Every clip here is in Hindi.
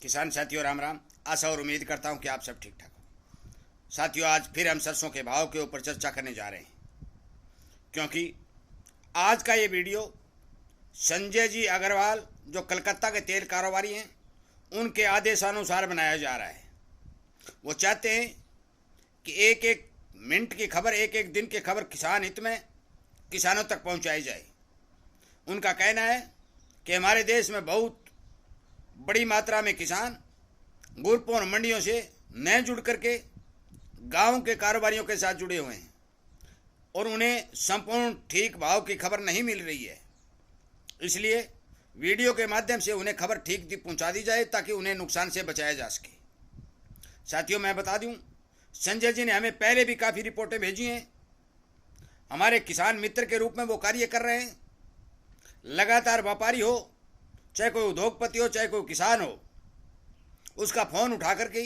किसान साथियों राम राम। आशा और उम्मीद करता हूं कि आप सब ठीक ठाक हो। साथियों, आज फिर हम सरसों के भाव के ऊपर चर्चा करने जा रहे हैं, क्योंकि आज का ये वीडियो संजय जी अग्रवाल जो कलकत्ता के तेल कारोबारी हैं उनके आदेशानुसार बनाया जा रहा है। वो चाहते हैं कि एक एक मिनट की खबर, एक एक दिन की खबर किसान हित में किसानों तक पहुंचाई जाए। उनका कहना है कि हमारे देश में बहुत बड़ी मात्रा में किसान ग्रुपों और मंडियों से न जुड़ करके गांव के कारोबारियों के साथ जुड़े हुए हैं और उन्हें संपूर्ण ठीक भाव की खबर नहीं मिल रही है। इसलिए वीडियो के माध्यम से उन्हें खबर ठीक पहुंचा दी जाए ताकि उन्हें नुकसान से बचाया जा सके। साथियों, मैं बता दूं, संजय जी ने हमें पहले भी काफ़ी रिपोर्टें भेजी हैं। हमारे किसान मित्र के रूप में वो कार्य कर रहे हैं। लगातार व्यापारी हो, चाहे कोई उद्योगपति हो, चाहे कोई किसान हो, उसका फ़ोन उठा करके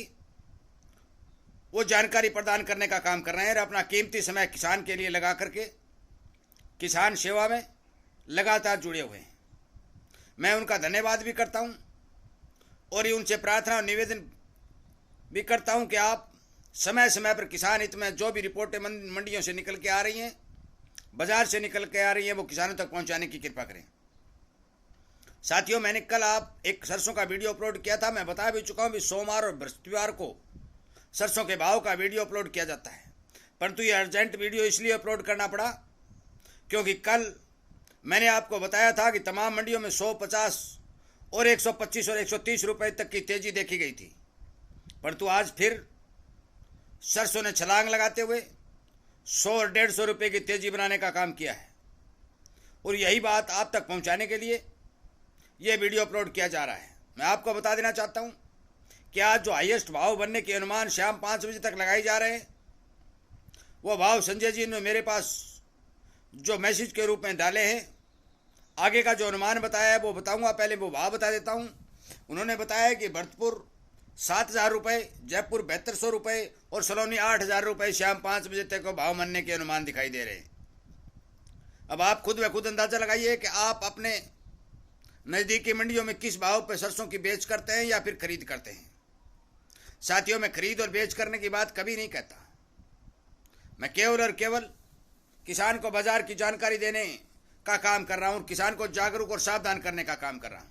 वो जानकारी प्रदान करने का काम कर रहे हैं और अपना कीमती समय किसान के लिए लगा करके किसान सेवा में लगातार जुड़े हुए हैं। मैं उनका धन्यवाद भी करता हूं और ये उनसे प्रार्थना और निवेदन भी करता हूं कि आप समय समय पर किसान हित में जो भी रिपोर्टें मंडियों से निकल के आ रही हैं, बाजार से निकल के आ रही हैं, वो किसानों तक पहुंचाने की कृपा करें। साथियों, मैंने कल एक सरसों का वीडियो अपलोड किया था। मैं बता भी चुका हूं कि सोमवार और बृहस्पतिवार को सरसों के भाव का वीडियो अपलोड किया जाता है, परंतु ये अर्जेंट वीडियो इसलिए अपलोड करना पड़ा क्योंकि कल मैंने आपको बताया था कि तमाम मंडियों में 150 और 125 और 130 रुपये तक की तेजी देखी गई थी, परंतु आज फिर सरसों ने छलांग लगाते हुए 100 और 150 रुपये की तेजी बनाने का काम किया है और यही बात आप तक पहुंचाने के लिए ये वीडियो अपलोड किया जा रहा है। मैं आपको बता देना चाहता हूं कि आज जो हाईएस्ट भाव बनने के अनुमान शाम 5 बजे तक लगाए जा रहे हैं, वो भाव संजय जी ने मेरे पास जो मैसेज के रूप में डाले हैं। आगे का जो अनुमान बताया है वो बताऊंगा, पहले वो भाव बता देता हूं। उन्होंने बताया कि भरतपुर 7,000 रुपये, जयपुर 7200 रुपये और सलोनी 8,000 रुपये शाम 5 बजे तक को भाव बनने के अनुमान दिखाई दे रहे हैं। अब आप खुद व खुद अंदाजा लगाइए कि आप अपने नज़दीकी मंडियों में किस भाव पर सरसों की बेच करते हैं या फिर खरीद करते हैं। साथियों, मैं खरीद और बेच करने की बात कभी नहीं कहता। मैं केवल और केवल किसान को बाजार की जानकारी देने का काम कर रहा हूं और किसान को जागरूक और सावधान करने का काम कर रहा हूं।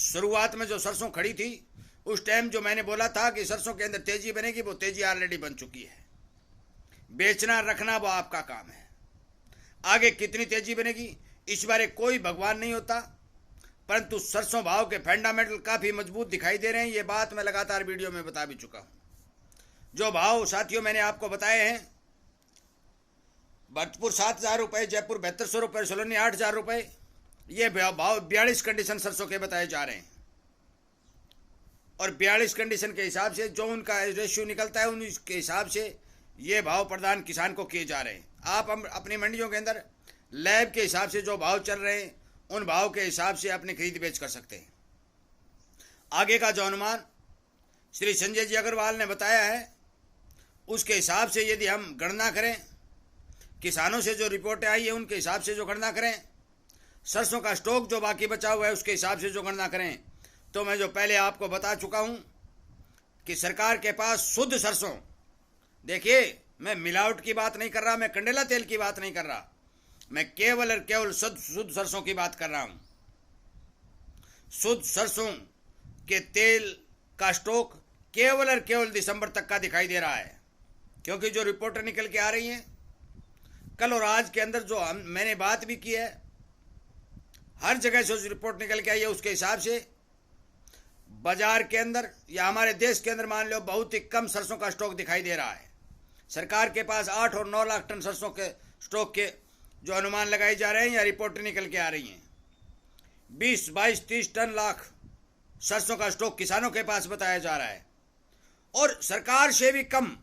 शुरुआत में जो सरसों खड़ी थी उस टाइम जो मैंने बोला था कि सरसों के अंदर तेजी बनेगी, वो तेजी ऑलरेडी बन चुकी है। बेचना रखना वो आपका काम है। आगे कितनी तेजी बनेगी इस बारे कोई भगवान नहीं होता, परंतु सरसों भाव के फंडामेंटल काफ़ी मजबूत दिखाई दे रहे हैं। ये बात मैं लगातार वीडियो में बता भी चुका हूं। जो भाव साथियों मैंने आपको बताए हैं, भरतपुर 7,000 रुपये, जयपुर 7200 रुपये, सलोनी 8,000 रुपये, ये भाव 42 कंडीशन सरसों के बताए जा रहे हैं और 42 कंडीशन के हिसाब से जो उनका रेशियो निकलता है उनके हिसाब से ये भाव प्रदान किसान को किए जा रहे हैं। आप अपनी मंडियों के अंदर लैब के हिसाब से जो भाव चल रहे हैं उन भाव के हिसाब से अपने खरीद बेच कर सकते हैं। आगे का जो अनुमान श्री संजय जी अग्रवाल ने बताया है उसके हिसाब से यदि हम गणना करें, किसानों से जो रिपोर्टें आई है उनके हिसाब से जो गणना करें, सरसों का स्टॉक जो बाकी बचा हुआ है उसके हिसाब से जो गणना करें, तो मैं जो पहले आपको बता चुका हूं कि सरकार के पास शुद्ध सरसों, देखिए मैं मिलावट की बात नहीं कर रहा, मैं कंडेला तेल की बात नहीं कर रहा, मैं केवल और केवल शुद्ध सरसों की बात कर रहा हूं। शुद्ध सरसों के तेल का स्टॉक केवल और केवल दिसंबर तक का दिखाई दे रहा है, क्योंकि जो रिपोर्टें निकल के आ रही हैं कल और आज के अंदर जो मैंने बात भी की है, हर जगह से जो रिपोर्ट निकल के आई है उसके हिसाब से बाजार के अंदर या हमारे देश के अंदर मान लो बहुत ही कम सरसों का स्टॉक दिखाई दे रहा है। सरकार के पास 8 और 9 लाख टन सरसों के स्टॉक के जो अनुमान लगाए जा रहे हैं या रिपोर्टें निकल के आ रही हैं, 20, 22, 30 टन लाख सरसों का स्टॉक किसानों के पास बताया जा रहा है और सरकार से भी कम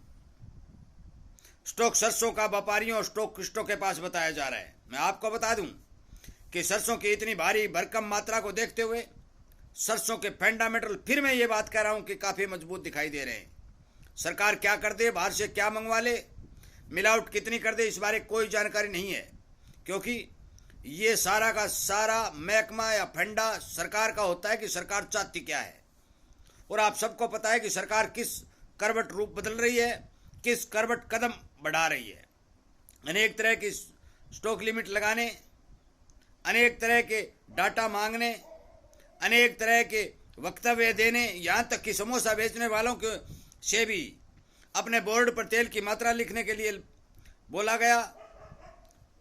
स्टॉक सरसों का व्यापारियों और स्टॉक के पास बताया जा रहा है। मैं आपको बता दूं कि सरसों की इतनी भारी भरकम मात्रा को देखते हुए सरसों के फंडामेंटल फिर मैं ये बात कह रहा हूं कि काफ़ी मजबूत दिखाई दे रहे हैं। सरकार क्या कर दे, बाहर से क्या मंगवा ले, मिलावट कितनी कर दे, इस बारे कोई जानकारी नहीं है, क्योंकि ये सारा का सारा महकमा या फंडा सरकार का होता है कि सरकार चाहती क्या है। और आप सबको पता है कि सरकार किस करवट रूप बदल रही है, किस करवट कदम बढ़ा रही है। अनेक तरह की स्टॉक लिमिट लगाने, अनेक तरह के डाटा मांगने, अनेक तरह के वक्तव्य देने, यहाँ तक कि समोसा बेचने वालों के से भी अपने बोर्ड पर तेल की मात्रा लिखने के लिए बोला गया।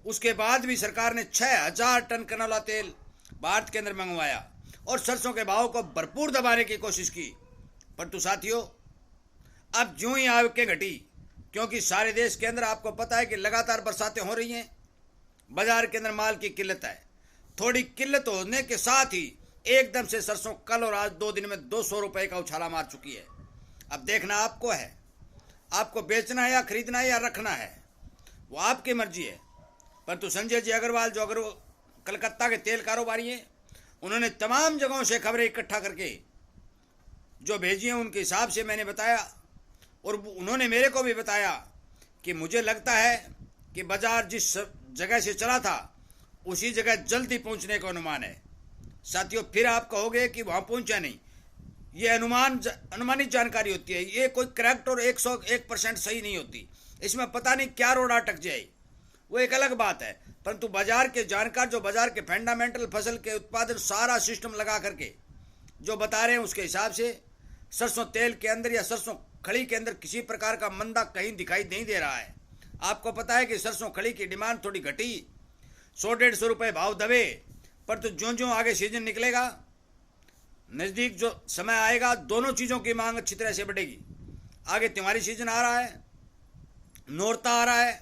उसके बाद भी सरकार ने 6000 टन कनौला तेल भारत के अंदर मंगवाया और सरसों के भाव को भरपूर दबाने की कोशिश की। परंतु साथियों, अब ज्यों ही आगे घटी, क्योंकि सारे देश के अंदर आपको पता है कि लगातार बरसातें हो रही हैं, बाजार के अंदर माल की किल्लत है। थोड़ी किल्लत होने के साथ ही एकदम से सरसों कल और आज 2 दिन में 200 रुपए का उछाला मार चुकी है। अब देखना आपको है, आपको बेचना है या खरीदना है या रखना है, वो आपकी मर्जी है। परंतु संजय जी अग्रवाल जो कलकत्ता के तेल कारोबारी हैं, उन्होंने तमाम जगहों से खबरें इकट्ठा करके जो भेजी हैं उनके हिसाब से मैंने बताया, और उन्होंने मेरे को भी बताया कि मुझे लगता है कि बाजार जिस जगह से चला था उसी जगह जल्दी पहुंचने का अनुमान है। साथियों, फिर आप कहोगे कि वहां पहुंचा नहीं, ये अनुमानित जानकारी होती है, ये कोई करेक्ट और 101% सही नहीं होती। इसमें पता नहीं क्या रोड अटक जाए, वो एक अलग बात है। परंतु बाजार के जानकार जो बाजार के फंडामेंटल फसल के उत्पादन सारा सिस्टम लगा करके जो बता रहे हैं, उसके हिसाब से सरसों तेल के अंदर या सरसों खड़ी के अंदर किसी प्रकार का मंदा कहीं दिखाई नहीं दे रहा है। आपको पता है कि सरसों खड़ी की डिमांड थोड़ी घटी, 100-150 रुपये भाव दबे, पर तो ज्यों ज्यों आगे सीजन निकलेगा, नज़दीक जो समय आएगा, दोनों चीज़ों की मांग अच्छी तरह से बढ़ेगी। आगे त्योहारी सीजन आ रहा है, नौरता आ रहा है,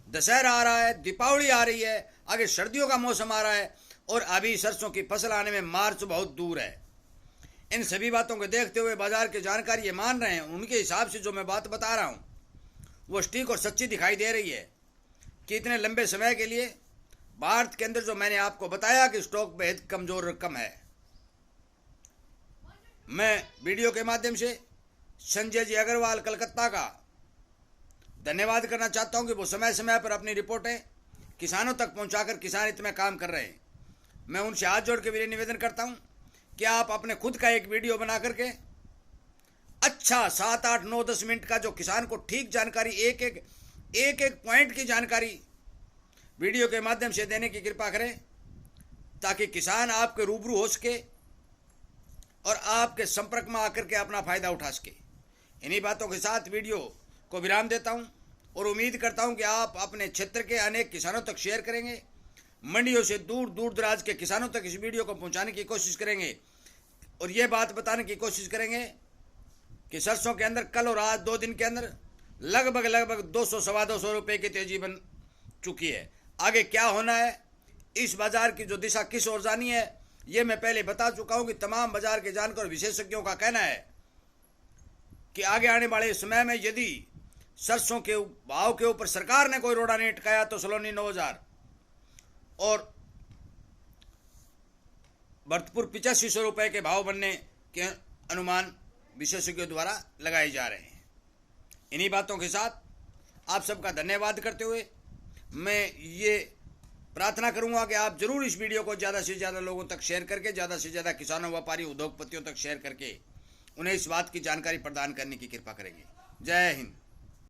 दशहरा आ रहा है, दीपावली आ रही है, आगे सर्दियों का मौसम आ रहा है, और अभी सरसों की फसल आने में मार्च बहुत दूर है। इन सभी बातों को देखते हुए बाजार के जानकार ये मान रहे हैं, उनके हिसाब से जो मैं बात बता रहा हूँ वो सटीक और सच्ची दिखाई दे रही है कि इतने लंबे समय के लिए भारत के अंदर जो मैंने आपको बताया कि स्टॉक बेहद कमजोर रकम है। मैं वीडियो के माध्यम से संजय जी अग्रवाल कलकत्ता का धन्यवाद करना चाहता हूं कि वो समय समय पर अपनी रिपोर्टें किसानों तक पहुंचाकर किसान हित में काम कर रहे हैं। मैं उनसे हाथ जोड़ के भी निवेदन करता हूं कि आप अपने खुद का एक वीडियो बना करके अच्छा 7, 8, 9, 10 मिनट का जो किसान को ठीक जानकारी, एक पॉइंट की जानकारी वीडियो के माध्यम से देने की कृपा करें, ताकि किसान आपके रूबरू हो सके और आपके संपर्क में आकर के अपना फायदा उठा सके। इन्हीं बातों के साथ वीडियो को विराम देता हूं और उम्मीद करता हूं कि आप अपने क्षेत्र के अनेक किसानों तक शेयर करेंगे, मंडियों से दूर दूर दराज के किसानों तक इस वीडियो को पहुंचाने की कोशिश करेंगे, और ये बात बताने की कोशिश करेंगे कि सरसों के अंदर कल और आज 2 दिन के अंदर लगभग 200-225 रुपये की तेजी बन चुकी है। आगे क्या होना है, इस बाजार की जो दिशा किस ओर जानी है, ये मैं पहले बता चुका हूं कि तमाम बाजार के जानकार और विशेषज्ञों का कहना है कि आगे आने वाले समय में यदि सरसों के भाव के ऊपर सरकार ने कोई रोड़ा नहीं अटकाया तो सलोनी 9000 और भरतपुर 8500 रुपये के भाव बनने के अनुमान विशेषज्ञों द्वारा लगाए जा रहे हैं। इन्हीं बातों के साथ आप सबका धन्यवाद करते हुए मैं ये प्रार्थना करूंगा कि आप जरूर इस वीडियो को ज़्यादा से ज़्यादा लोगों तक शेयर करके, ज़्यादा से ज़्यादा किसानों, व्यापारी, उद्योगपतियों तक शेयर करके उन्हें इस बात की जानकारी प्रदान करने की कृपा करेंगे। जय हिंद।